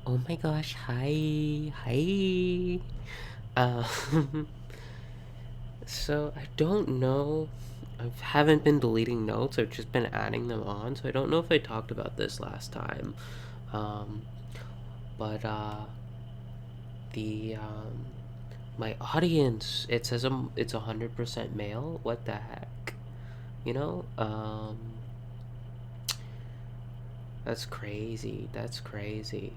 Oh my gosh, hi. Hi. Uh, so I don't know. I haven't been deleting notes, I've just been adding them on, so I don't know if I talked about this last time. Um, but the my audience, it says it's 100% male. What the heck? You know? That's crazy. That's crazy.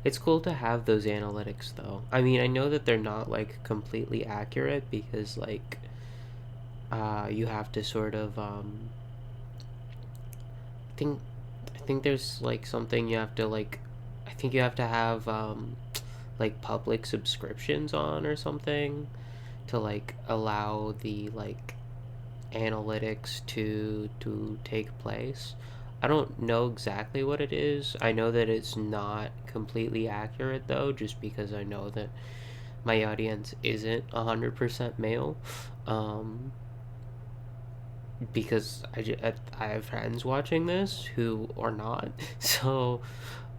It's cool to have those analytics though. I mean, I know that they're not like completely accurate because like you have to sort of I think I think there's like something you have to like I think you have to have like public subscriptions on or something to like allow the like analytics to take place. I don't know exactly what it is. I know that it's not completely accurate though, just because I know that my audience isn't 100% male. Um, because I have friends watching this who are not. So,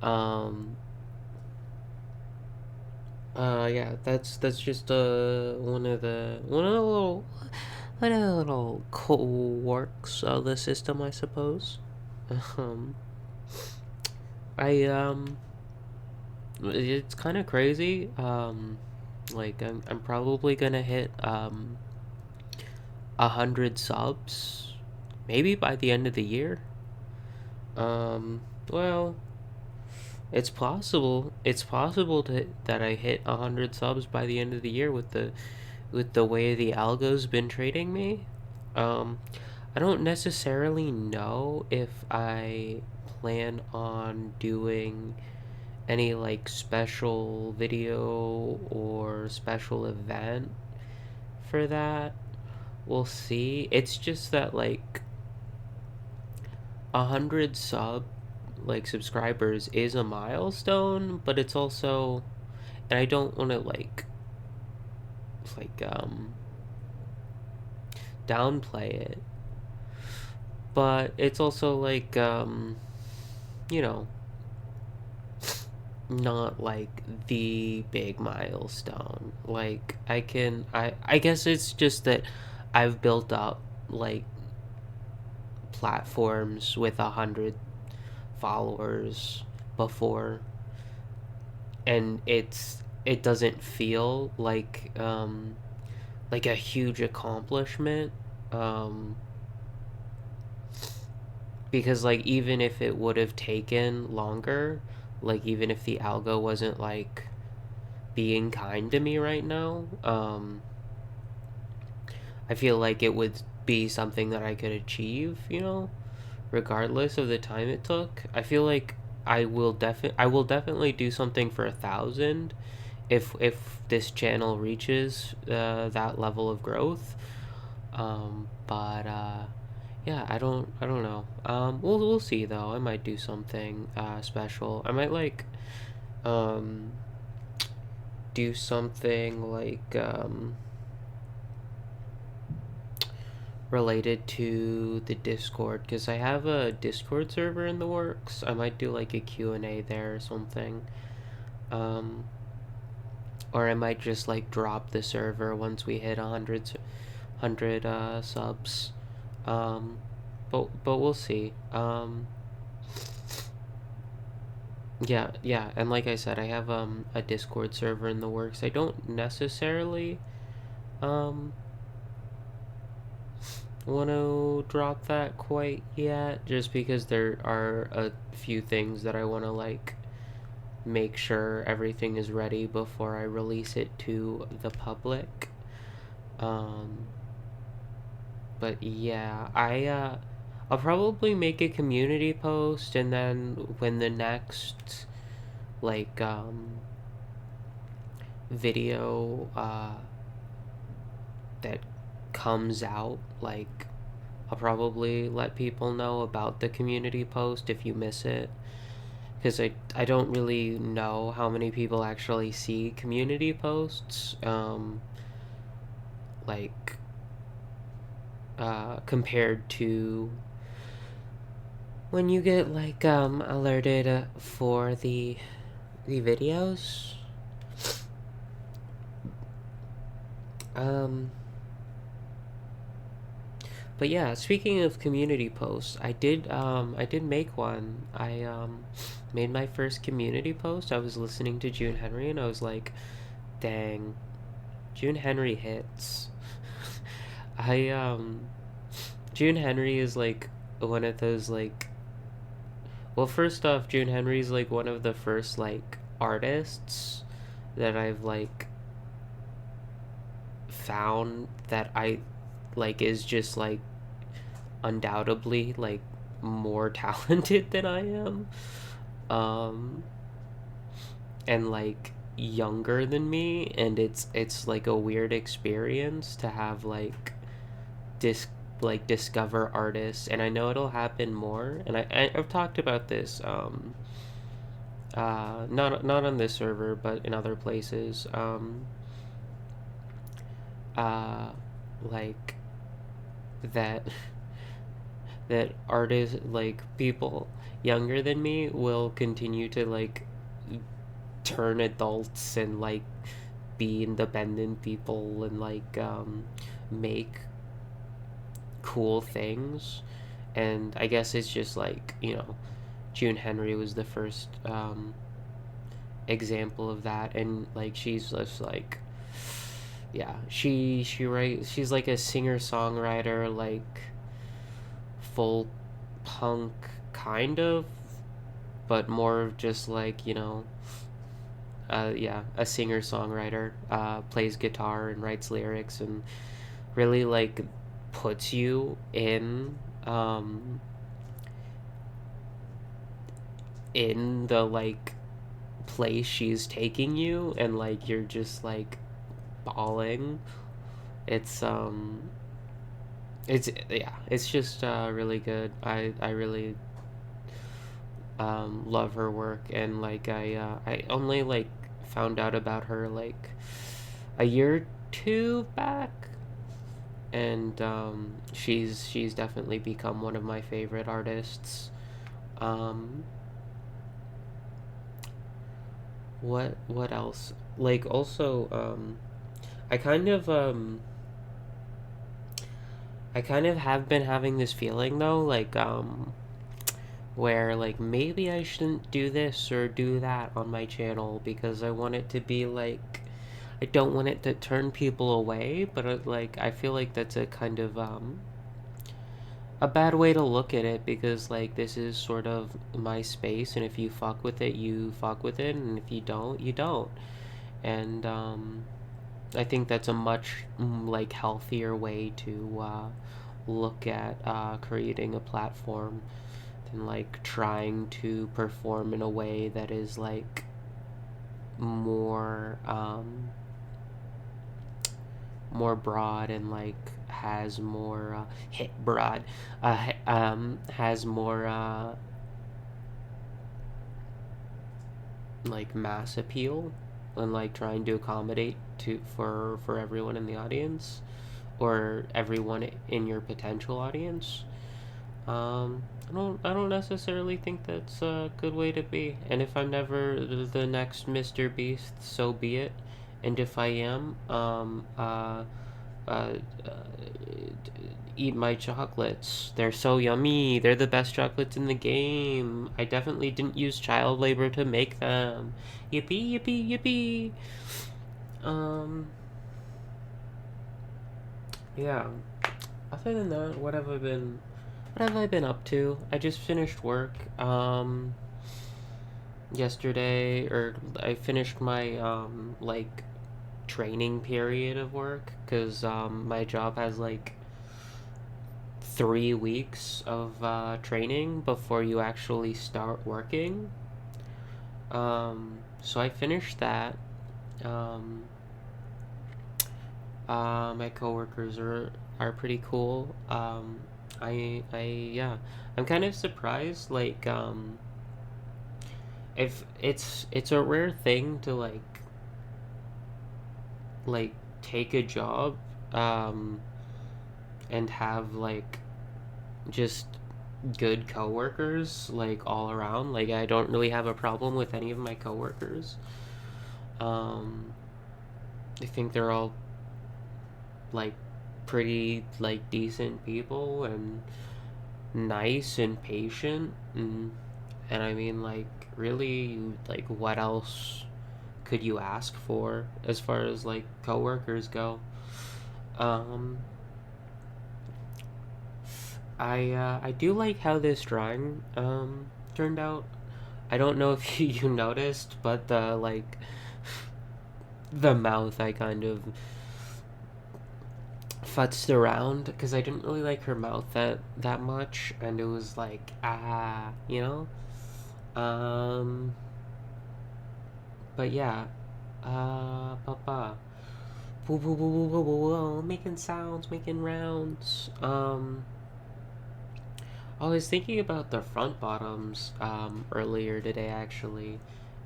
um, yeah, that's just one of the little quirks of the system, I suppose. Um, I it's kind of crazy. Like I'm probably gonna hit 100 subs, maybe by the end of the year. Well, it's possible. It's possible that I hit 100 subs by the end of the year with the way the algo's been treating me. Um, I don't necessarily know if I plan on doing any like special video or special event for that. We'll see. It's just that like 100 subscribers is a milestone, but it's also, and I don't want to like downplay it, but it's also like you know not like the big milestone. Like I guess it's just that I've built up like platforms with 100 followers before, and it doesn't feel like a huge accomplishment. Um, because like even if it would have taken longer, like even if the algo wasn't like being kind to me right now, I feel like it would be something that I could achieve, regardless of the time it took. I feel like I will definitely do something for 1,000 if this channel reaches that level of growth. But yeah, I don't know. We'll see though. I might do something special. I might like um do something like related to the Discord, because I have a Discord server in the works. I might do like a Q&A there or something. Um, or I might just like drop the server once we hit 100 subs. Um, but we'll see. Yeah, and like I said, I have a Discord server in the works. I don't necessarily um want to drop that quite yet, just because there are a few things that I want to like make sure everything is ready before I release it to the public. Um, but yeah, I'll probably make a community post, and then when the next like video that comes out, like I'll probably let people know about the community post if you miss it, because I don't really know how many people actually see community posts, like compared to when you get like alerted for the The videos. Um, but yeah, speaking of community posts, I did make one. I made my first community post. I was listening to June Henry and I was like, dang, June Henry hits. I June Henry is like one of those like, well, first off, June Henry's like one of the first like artists that I've like found that I like is just like undoubtedly like more talented than I am. Um and like younger than me, and it's like a weird experience to have like dis discover artists, and I know it'll happen more, and I've talked about this not on this server but in other places, uh like that that artists, like people younger than me, will continue to like turn adults and like be independent people and like make cool things. And I guess it's just like, June Henry was the first example of that, and like she's just like, yeah, she writes, she's like a singer songwriter, like folk punk kind of, but more of just like, yeah, a singer songwriter, plays guitar and writes lyrics and really like puts you in the like place she's taking you, and like you're just like bawling. It's um it's yeah, it's just really good. I really love her work, and like I only like found out about her like a year or two back, and she's definitely become one of my favorite artists. Um, what else? Like also, I kind of I kind of have been having this feeling though, like where like maybe I shouldn't do this or do that on my channel because I want it to be like, I don't want it to turn people away, but like I feel like that's a kind of a bad way to look at it, because like this is sort of my space, and if you fuck with it, you fuck with it, and if you don't, you don't. And I think that's a much like healthier way to look at creating a platform than like trying to perform in a way that is like more more broad, and like has more hit broad has more like mass appeal, and like trying to accommodate to for everyone in the audience, or everyone in your potential audience. I don't necessarily think that's a good way to be. And if I'm never the next Mr. Beast, so be it. And if I am, uh, eat my chocolates. They're so yummy. They're the best chocolates in the game. I definitely didn't use child labor to make them. Yippee, yippee, yippee. Um, yeah. Other than that, what have I been up to? I just finished work yesterday, or I finished my like training period of work, cuz my job has like 3 weeks of training before you actually start working. So I finished that. Um my coworkers are pretty cool. I yeah, I'm kind of surprised. Like, if it's a rare thing to like take a job, um, and have like just good coworkers, like all around. Like I don't really have a problem with any of my coworkers. Um, I think they're all like pretty like decent people and nice and patient and I mean like really like what else could you ask for as far as like coworkers go? Um, I do like how this drawing turned out. I don't know if you noticed, but the like the mouth I kind of futzed around because I didn't really like her mouth that much, and it was like you know. But yeah, papa, woo, woo, woo, woo, woo, woo, woo, making sounds, making rounds. I was thinking about the front bottoms earlier today. Actually,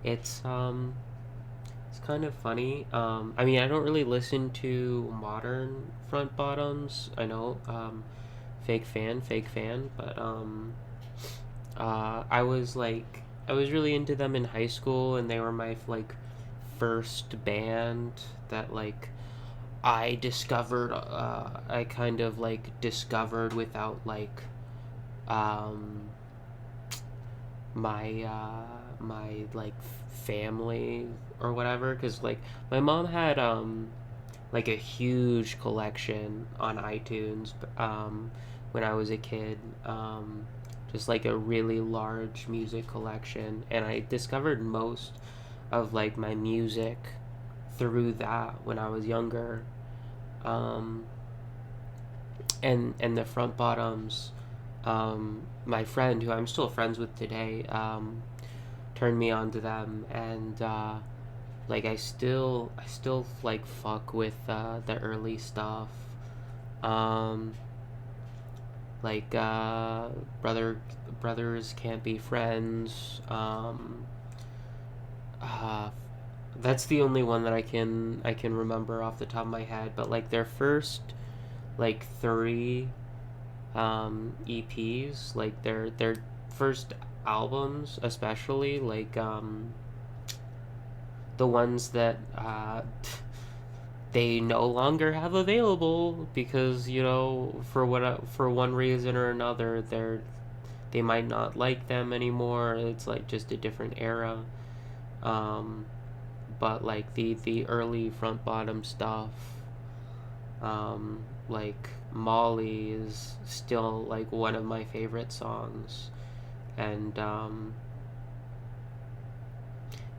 it's it's kind of funny. I mean, I don't really listen to modern front bottoms. I know, fake fan, but I was really into them in high school, and they were my like first band that like I discovered. I kind of like discovered without like um my like family or whatever, because like my mom had like a huge collection on iTunes when I was a kid, just like a really large music collection, and I discovered most of like my music through that when I was younger. um, and the front bottoms, my friend who I'm still friends with today, turned me on to them, and like I still like fuck with the early stuff, um, like brothers can't be friends. Uh, that's the only one that I can remember off the top of my head. But like their first like three EPs, like their first albums, especially like the ones that they no longer have available because you know for one reason or another they might not like them anymore. It's like just a different era. Um, but like the early front bottom stuff, like Molly is still like one of my favorite songs, and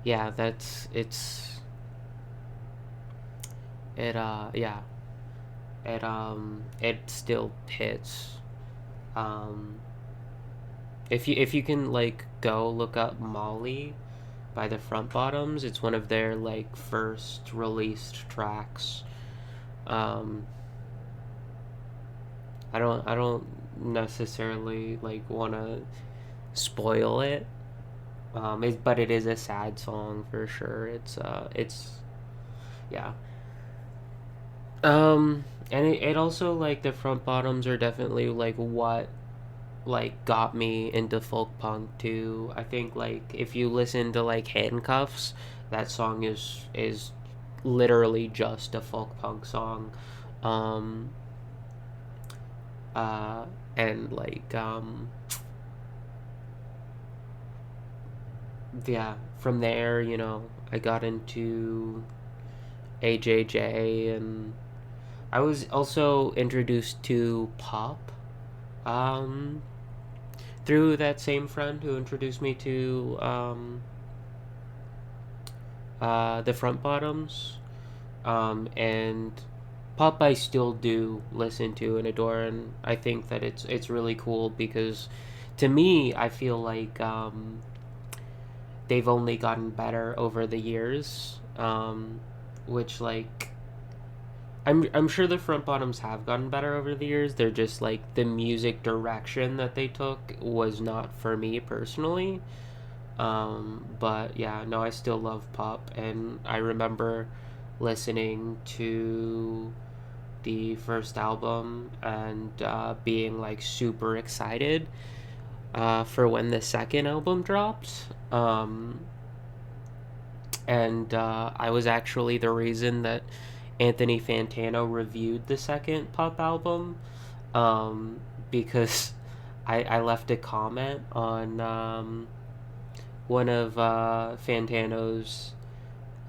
yeah, that's yeah, it still hits. Um, if you can like go look up Molly by the front bottoms, it's one of their like first released tracks. Um, I don't necessarily like want to spoil it. But it is a sad song for sure. It's yeah. And it also like the front bottoms are definitely like what like got me into folk punk too. I think like if you listen to like Handcuffs, that song is literally just a folk punk song. Um, uh, and like yeah, from there, you know, I got into AJJ, and I was also introduced to pop um, through that same friend who introduced me to the front bottoms. And pop I still do listen to and adore, and I think that it's really cool because to me I feel like they've only gotten better over the years, which like I'm sure the front bottoms have gotten better over the years. They're just like the music direction that they took was not for me personally. But yeah, no, I still love pop, and I remember listening to the first album and being like super excited for when the second album dropped. And I was actually the reason that Anthony Fantano reviewed the second Pup album, um, because I left a comment on one of Fantano's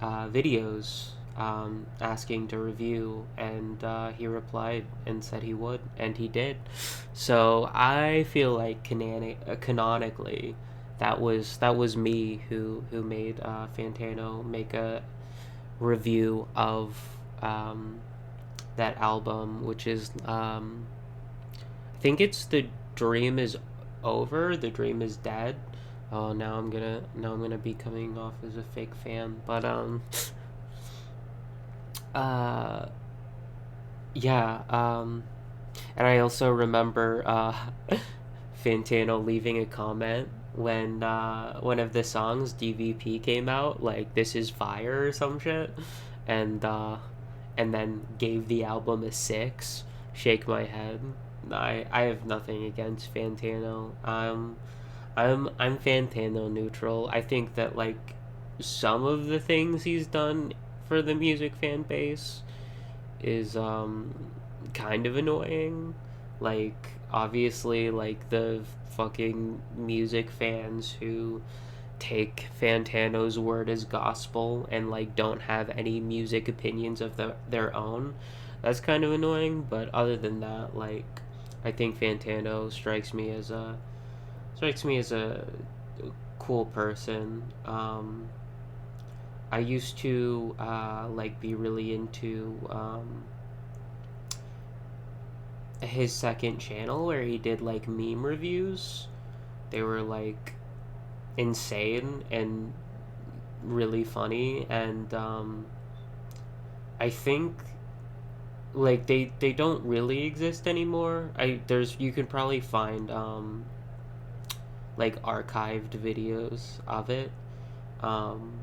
videos, asking to review, and he replied and said he would, and he did. So I feel like canonically, that was me who made Fantano make a review of um, that album, which is I think it's The Dream Is Over, The Dream Is Dead. Oh, now I'm gonna be coming off as a fake fan, but uh yeah, and I also remember Fantano leaving a comment when one of the songs DVP came out, like "This Is Fire" or some shit, and then gave the album a 6. Shake my head. I have nothing against Fantano. I'm Fantano neutral. I think that like some of the things he's done for the music fan base is kind of annoying. Like obviously like the fucking music fans who take Fantano's word as gospel and like don't have any music opinions of their own. That's kind of annoying, but other than that, like I think Fantano strikes me as a cool person. I used to like be really into his second channel where he did like meme reviews. They were like insane and really funny, and I think like they don't really exist anymore. I there's you can probably find like archived videos of it. Um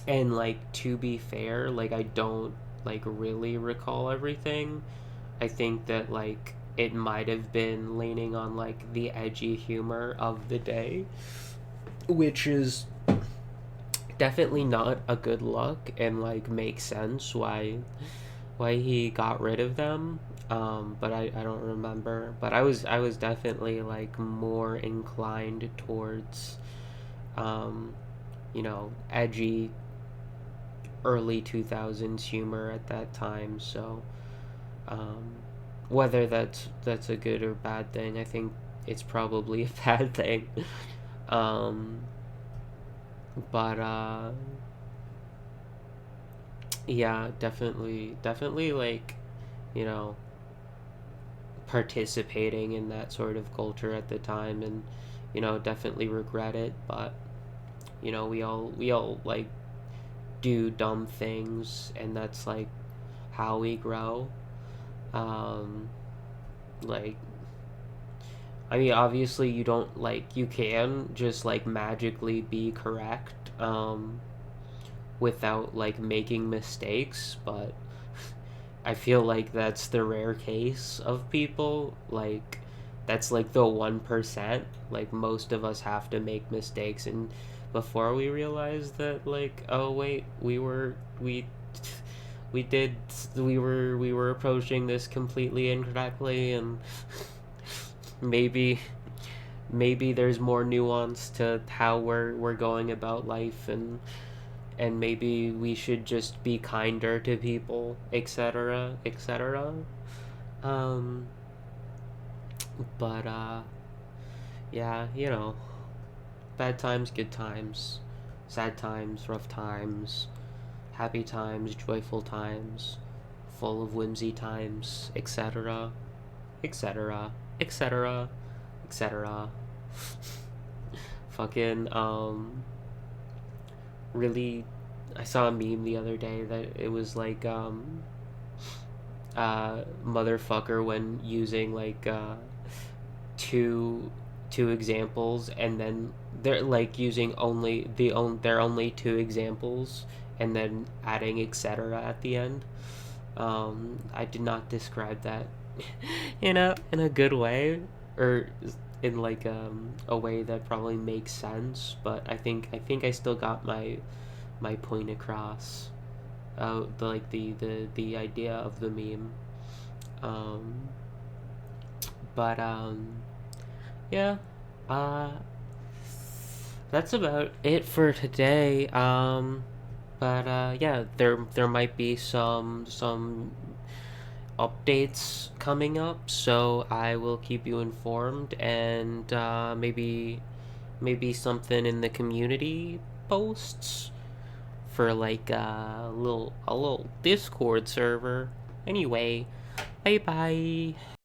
and like to be fair, like I don't like really recall everything. I think that like it might have been leaning on like the edgy humor of the day, which is definitely not a good look, and like makes sense why he got rid of them. But I don't remember. But I was definitely like more inclined towards um, edgy early 2000s humor at that time. So um, whether that's a good or bad thing, I think it's probably a bad thing. um, but yeah, definitely like you know participating in that sort of culture at the time, and definitely regret it. But we all like do dumb things, and that's like how we grow. um like I mean, obviously you don't like you can just like magically be correct without like making mistakes, but I feel like that's the rare case of people. Like that's like the 1%. Like most of us have to make mistakes, and before we realize that, like, oh wait, we did we were approaching this completely incorrectly, and maybe maybe there's more nuance to how we're going about life, and maybe we should just be kinder to people, etc., etc. Um, but yeah, bad times, good times, sad times, rough times, happy times, joyful times, full of whimsy times, etc., etc., etc., etc. Fucking really, I saw a meme the other day that it was like motherfucker when using like two examples, and then they're like using only they're only two examples, and then adding etc at the end. I did not describe that in a good way, or in like a way that probably makes sense, but I think I still got my point across. The idea of the meme. Um, but yeah, uh, that's about it for today. But yeah, there might be some updates coming up, so I will keep you informed, and maybe something in the community posts for like a little Discord server. Anyway, bye bye.